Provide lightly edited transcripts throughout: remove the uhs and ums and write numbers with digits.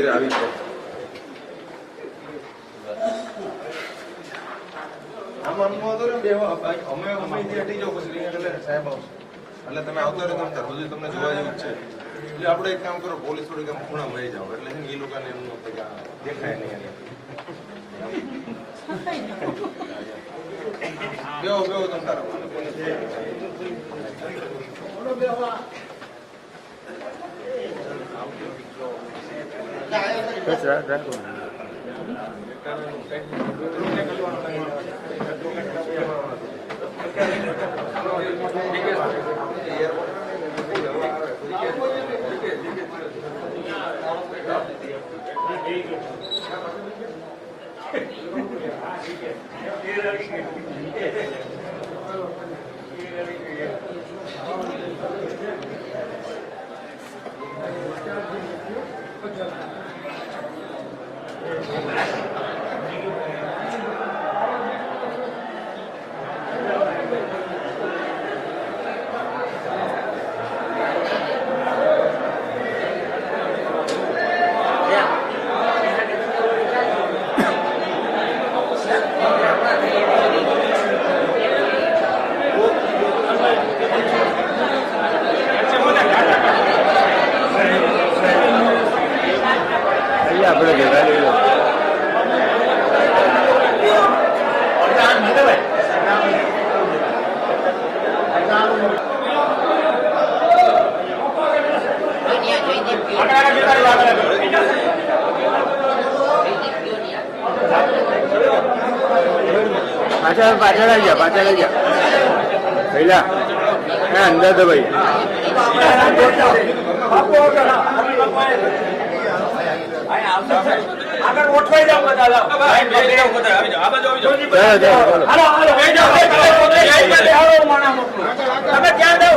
આવી છે આમ તો ને બે અમે હટી જાવ પછી સાહેબ આવશે એટલે તમે આવતા રહો તમે બધું તમને જોવા જેવું છે એટલે આપણે એક કામ કરો પોલીસ થોડીક આમ ખૂણા વહી જાવ એટલે એ લોકોને એમ દેખાય નહીં બેહો બેહો તમે તારા પાછળ આવી જા પહેલા અંદર તો ભાઈ આગળ ઓઠવાઈ જાવ બધા તમે ક્યાં જાવ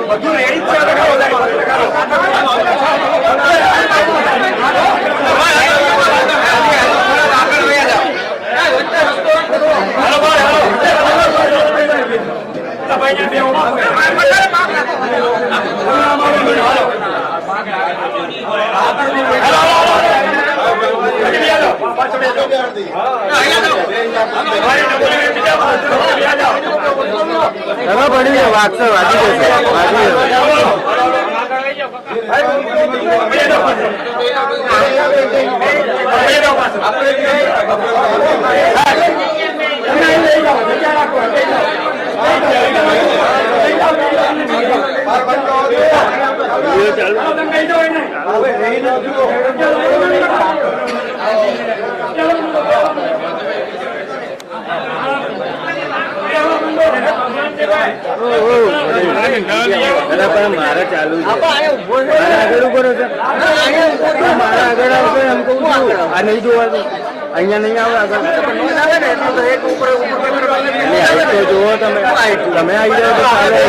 બધું રેડી છે પડી વાગશે વાગી જશે મારે ચાલુ આગળ ઉપર મારા આગળ આવશે એમ કહું છું આ નહીં જોવાનું અહીંયા નહીં આવે આગળ તો જુઓ તમે આવી જાઓ તો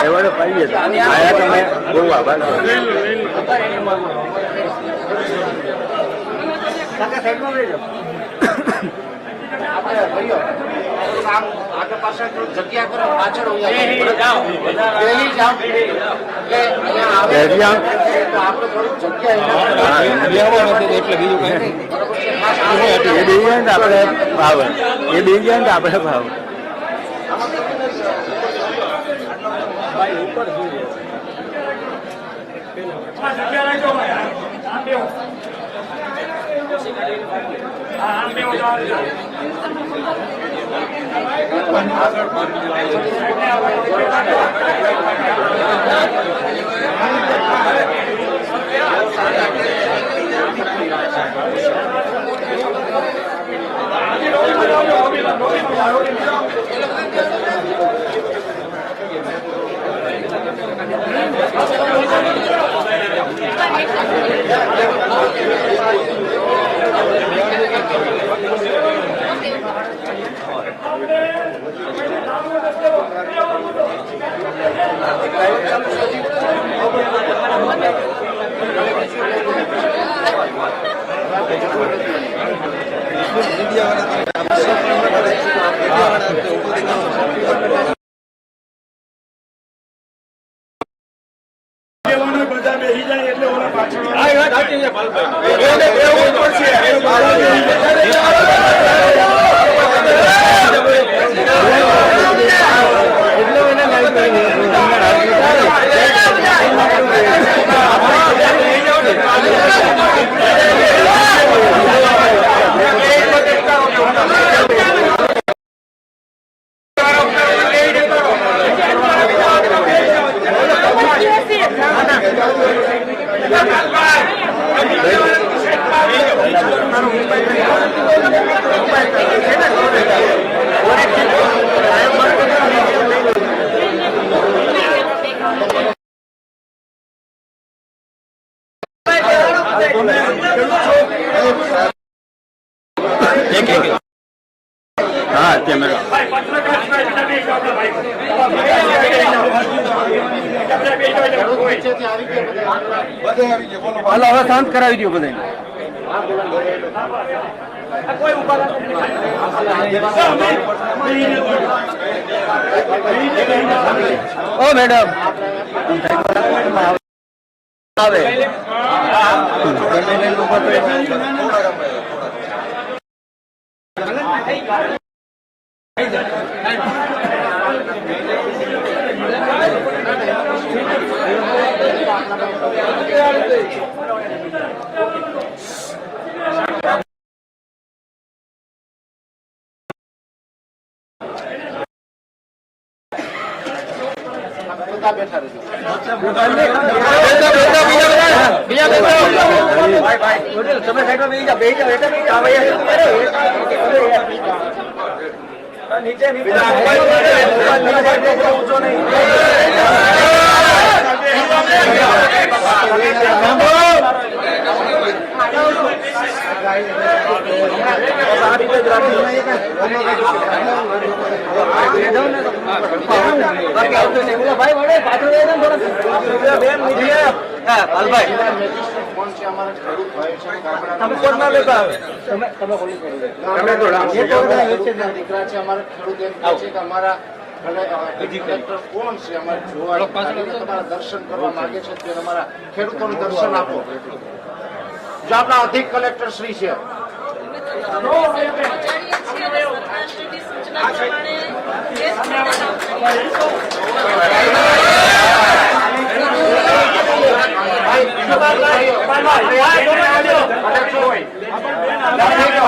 એવડે પાઈએ આયા તમે બહુ આભાર આગળ પાછળ જગ્યા કરો પાછળ આપણે થોડીક જગ્યા એ બે જાય ને આપણે ભાવ એ બે જાય ને આપણે ભાવ Thank you. હાલો હવે શાંત કરાવી દો બધાને. ઓ મેડમ આવે દર્શન કરવા માંગે છે તે અમારા ખેડૂતોને દર્શન આપો. જો આપણા અધિક કલેક્ટર શ્રી છે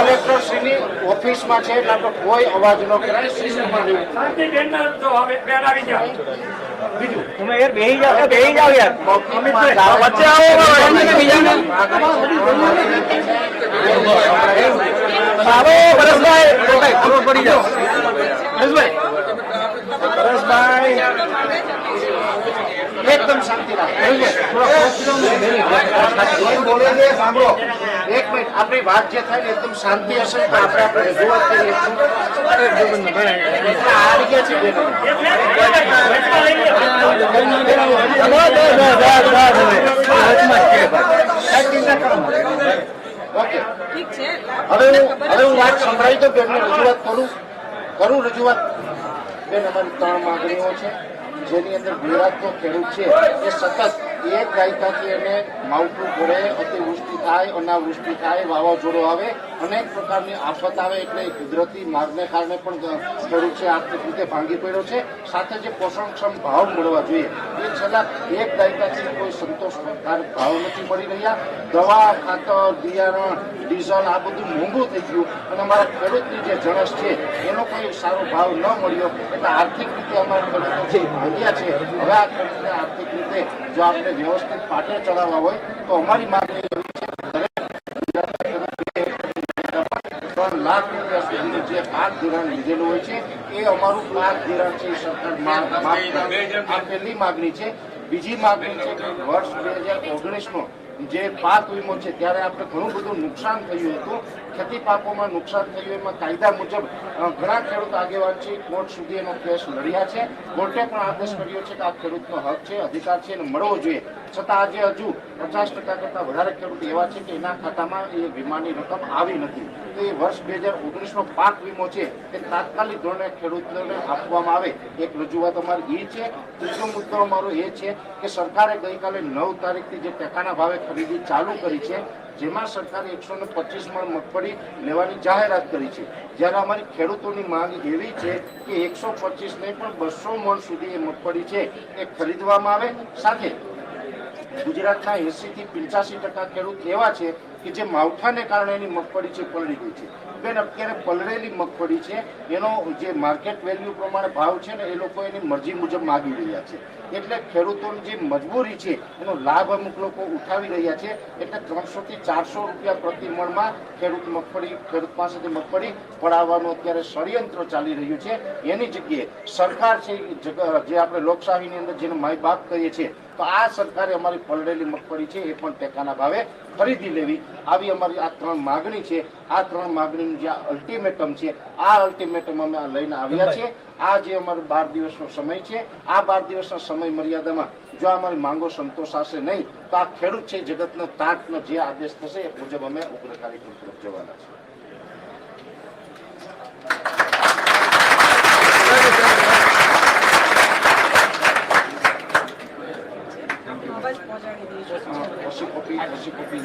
કલેક્ટરશ્રીની ઓફિસમાં છે એટલે આપણે કોઈ અવાજ ન કરાય. બીજું તમે યાર બેહી જાઓ યાર વચ્ચે આવો પરેશભાઈ પડી જાઓ પરેશભાઈ એકદમ શાંતિ સાંભળો. એક મિનિટ આપણી વાત જે થાય ને એકદમ શાંતિ હશે તો આપણે રજૂઆત કરીએ. હવે હું વાત સંભળાવી તો બેનને રજૂઆત કરું રજૂઆત. બેન અમારી 3 માંગણીઓ છે જેની અંદર ગુજરાતનો ખેડૂત છે એ સતત 1 દાયકાથી એને માવઠું પડે, અતિવૃષ્ટિ થાય, અનાવૃષ્ટિ થાય, વાવાઝોડું આવે, અનેક પ્રકારની આફત આવે એટલે કુદરતી માગને કારણે પણ ખેડૂત છે આર્થિક રીતે ભાંગી પડ્યો છે. સાથે જે પોષણક્ષમ ભાવ મળવા જોઈએ એ છેલ્લા 1 દાયકાથી કોઈ સંતોષકારક ભાવ નથી મળી રહ્યા. દવા, ખાતર, બિયારણ, ડીઝલ આ બધું મોંઘું થઈ ગયું અને અમારા ખેડૂતની જે જણસ છે એનો કોઈ સારો ભાવ ન મળ્યો એટલે આર્થિક રીતે અમારા ખેડૂતો જે ભાગ્યા છે. હવે આ ખેડૂતને આર્થિક રીતે જો આપણે વ્યવસ્થિત પાટે ચડાવવા હોય તો અમારી માંગણી એવી છે કે 3 લાખ રૂપિયા સુધીનું જે પાક ધિરાણ લીધેલું હોય છે એ અમારું પાક ધિરાણ છે એ સરકાર માફ કરે. આ પહેલી માગણી છે. બીજી માગણી છે કે વર્ષ 2019નો જે પાક વીમો છે ત્યારે આપણે ઘણું બધું નુકસાન થયું હતું. ખેતી પાકોમાં નુકસાન થયું એમાં કાયદા મુજબ ઘણા ખેડૂત આગેવાન છે કોર્ટ સુધી એનો કેસ લડ્યા છે. કોર્ટે પણ આદેશ કર્યો છે કે આ ખેડૂતનો હક છે, અધિકાર છે એને મળવો જોઈએ. છતાં આજે હજુ 50% કરતાં વધારે ખેડૂત એવા છે કે એના ખાતામાં એ વીમાની રકમ આવી નથી. તો એ વર્ષ 2019નો પાક વીમો છે એ તાત્કાલિક ધોરણે ખેડૂતોને આપવામાં આવે, એક રજૂઆત અમારી એ છે. ત્રીજો મુદ્દો અમારો એ છે કે સરકારે ગઈકાલે 9 તારીખથી જે ટેકાના ભાવે ખરીદી ચાલુ કરી છે, જેમાં સરકારે 125 મણ મગફળી લેવાની જાહેરાત કરી છે. જ્યારે અમારી ખેડૂતોની માંગ એવી છે કે 125 નહીં પણ 200 મણ સુધી એ મગફળી છે એ ખરીદવામાં આવે. સાથે ગુજરાતના 80 થી 85% ખેડૂત એવા છે કે જે માવઠાને કારણે એની મગફળી છે પલળી ગઈ છે. બેન, અત્યારે પલળેલી મગફળી છે એનો જે માર્કેટ વેલ્યુ પ્રમાણે ભાવ છે ને એ લોકો એની મરજી મુજબ માગી રહ્યા છે. એટલે ખેડૂતોની જે મજબૂરી છે એનો લાભ અમુક લોકો ઉઠાવી રહ્યા છે. એટલે 300 થી 400 રૂપિયા પ્રતિ મણમાં ખેડૂત પાસેથી મગફળી પડાવવાનું અત્યારે ષડયંત્ર ચાલી રહ્યું છે. એની જગ્યાએ સરકાર છે જે આપણે લોકશાહીની અંદર જેને માય બાપ કહીએ છીએ, તો આ સરકારે અમારી પલળેલી મગફળી છે એ પણ ટેકાના ભાવે ખરીદી લેવી, આવી અમારી આ 3 માગણી છે. આ 3 માગણીનું જે અલ્ટિમેટમ છે, આ અલ્ટિમેટમ અમે લઈને આવ્યા છે. આ જે અમારો 12 દિવસનો સમય છે, આ 12 દિવસના સમય મર્યાદામાં જો અમારી માંગો સંતોષાશે નહીં તો આ ખેડૂત છે જગતનો તાતનો જે આદેશ થશે એ મુજબ અમે ઉગ્ર કાર્યક્રમ તરફ જવાના છે. પછી કોપી